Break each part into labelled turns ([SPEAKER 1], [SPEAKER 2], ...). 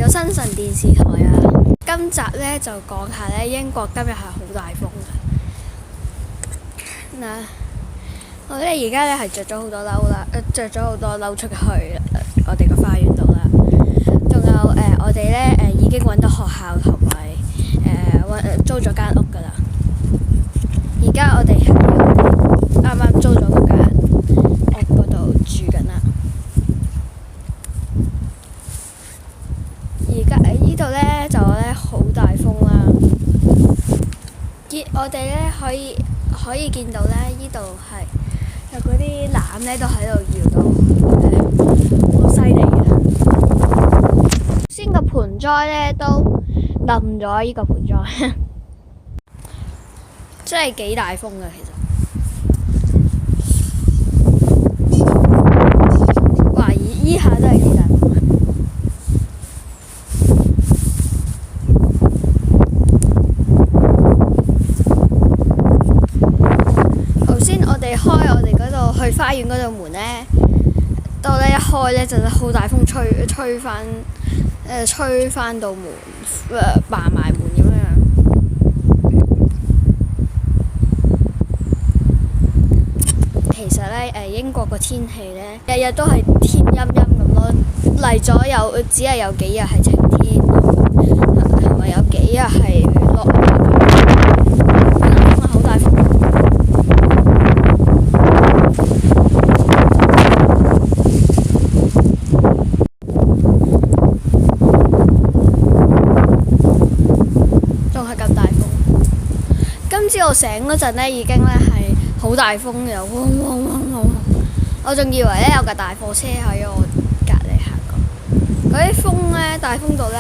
[SPEAKER 1] 到新城電視台啊！今集呢就講下呢英國今日係好大風嘅。嗱，我呢而家呢係着咗好多褸啦，着咗好多褸出去我哋個花園度啦。仲有我哋呢已經揾到學校同埋租咗間屋噶啦。而家我哋係啱啱租咗嗰間屋嗰度住緊啦。而家呢度呢就呢好大風啦，我哋呢可以見到呢，呢度係有嗰啲籃呢都喺度搖到，好犀利嘅。先個盆栽呢都冧咗，呢個盆栽真係幾大風㗎其實。哇！依下真係幾大風。去花園嗰度門呢，到呢一開呢，就好大風吹翻到門，閂埋門咁樣。其實呢，英國個天氣呢，日日都係天陰陰咁咯，嚟咗只係有幾日係晴天，同埋有幾日係落雨，好大風。今朝我醒嗰陣呢，已經呢係好大風嘅，嗡嗡嗡嗡。我仲以為呢有架大貨車喺我隔離行過。嗰啲風呢，大風到呢，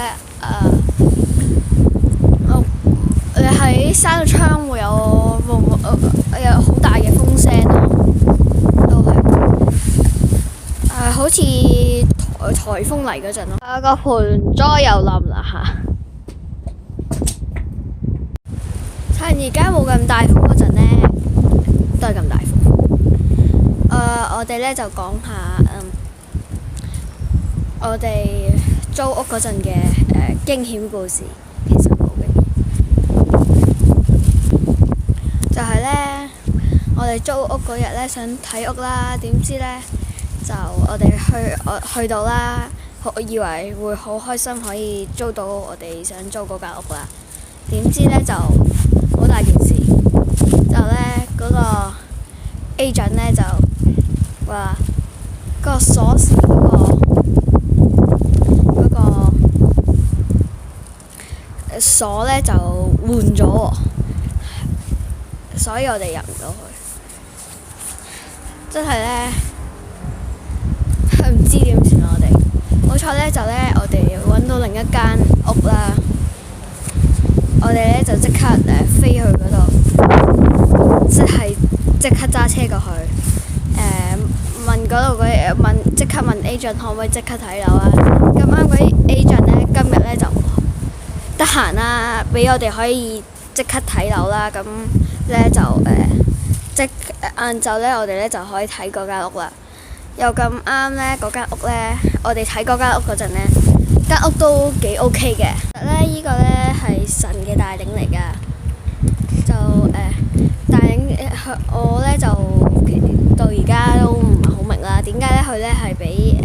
[SPEAKER 1] 你喺閂到窗會有好大嘅風聲咯，都係好似颱風嚟嗰陣咯。個盆栽又冧啦嚇！趁而家冇咁大風嗰陣呢，都係咁大風。我哋呢就講下我哋租屋嗰陣嘅驚險故事。其實冇嘅，就係呢，我哋租屋嗰日呢，想睇屋啦，點知呢，就我哋去到啦，以為會好開心可以租到我哋想租嗰間屋啦，點知呢，就好大件事，就呢嗰個 agent 呢就話個鎖匙嗰個鎖呢就換咗喎，所以我哋入唔到去，真係呢，唔知點算我哋。好彩呢就呢我哋揾到另一間屋啦。我哋呢就即刻飛去嗰度，即刻揸車過去，即刻問 agent 可唔可以即刻睇樓啊？咁啱嗰啲 agent 呢，今日呢就得閒啦，俾我哋可以即刻睇樓啦。咁呢就晏晝呢，我哋呢就可以睇嗰間屋啦。又咁啱呢，嗰間屋呢，我哋睇嗰間屋嗰陣呢，間屋都幾 OK 嘅。其實呢，依個呢係神嘅帶領嚟㗎，就帶領我呢就到而家都唔係好明啦。點解呢？佢呢係俾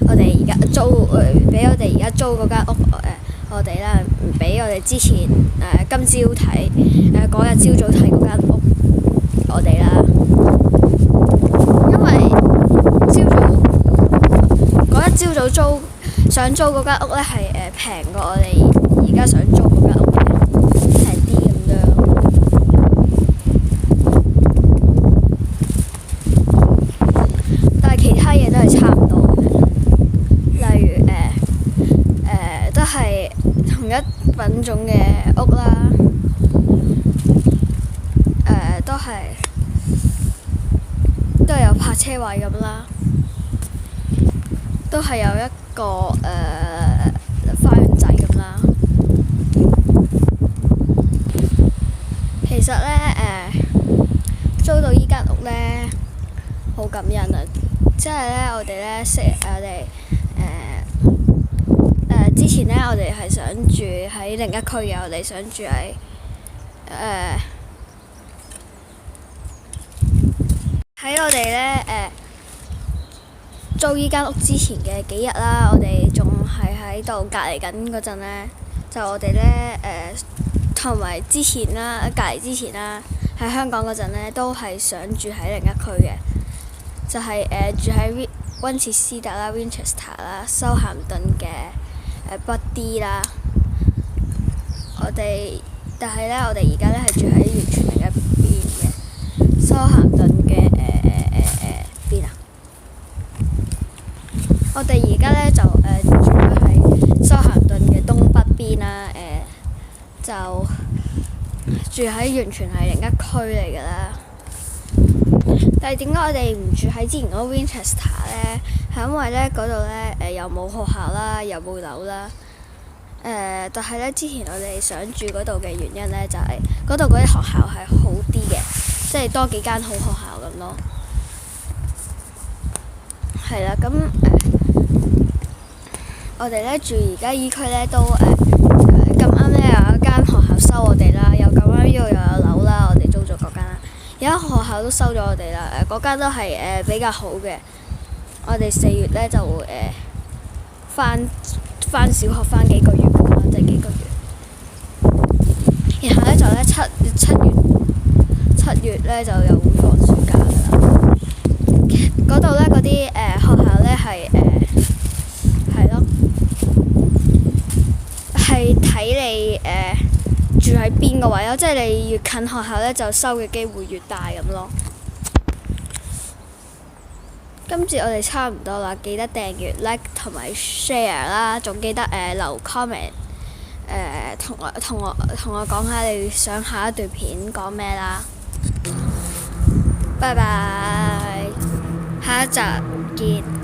[SPEAKER 1] 我哋而家租嗰間屋我哋啦，唔俾我哋之前今朝睇嗰日朝早睇嗰間屋我哋啦，因為嗰日朝早想租嗰間屋呢係平過我哋而家想租嗰間屋嘅，平啲咁樣。但係其他嘢都係差唔多嘅，例如都係同一品種嘅屋啦，都係有泊車位咁啦，都係有一個花園仔咁啦。其實呢，租到依間屋呢，好感恩啊！即係呢，我哋呢，之前前呢，我哋係想住喺另一區嘅，我哋想住喺喺我哋呢租依間屋之前嘅幾日啦，我哋仲係喺度隔離緊嗰陣呢，就我哋呢同埋之前啦，隔離之前啦，喺香港嗰陣呢，都係想住喺另一區嘅，就係住喺溫切斯特啦、Winchester 啦、修咸頓嘅北啲啦。但係呢，我哋而家呢係住喺完全另一邊嘅修咸頓嘅邊啊！我哋而家呢就住咗喺修咸頓嘅東北邊啦，就住喺完全係另一區嚟㗎啦。但係點解我哋唔住喺之前嗰個 Winchester 呢？係因為呢嗰度呢又冇學校啦，又冇樓啦。但係呢，之前我哋想住嗰度嘅原因呢，就係嗰度嗰啲學校係好啲嘅，即係多幾間好學校咁咯。係啦，咁我哋呢住而家依區呢都咁啱呢有一間學校收我哋啦，又咁啱呢度又有樓啦，我哋租咗嗰間啦。有間學校都收咗我哋啦，嗰間都係比較好嘅。我哋4月呢就會返小學返幾個月咁啦，即係幾個月。然後呢就呢七月呢就又會放暑假㗎啦。嗰度呢嗰啲學校呢係咯，係睇你住喺邊個位咯，即係你越近學校呢，就收嘅機會越大咁咯。今次我哋差唔多啦，記得訂閱、like 同埋 share 啦，仲記得留 comment， 同我講下你想下一段片講咩啦。拜拜，下一集見。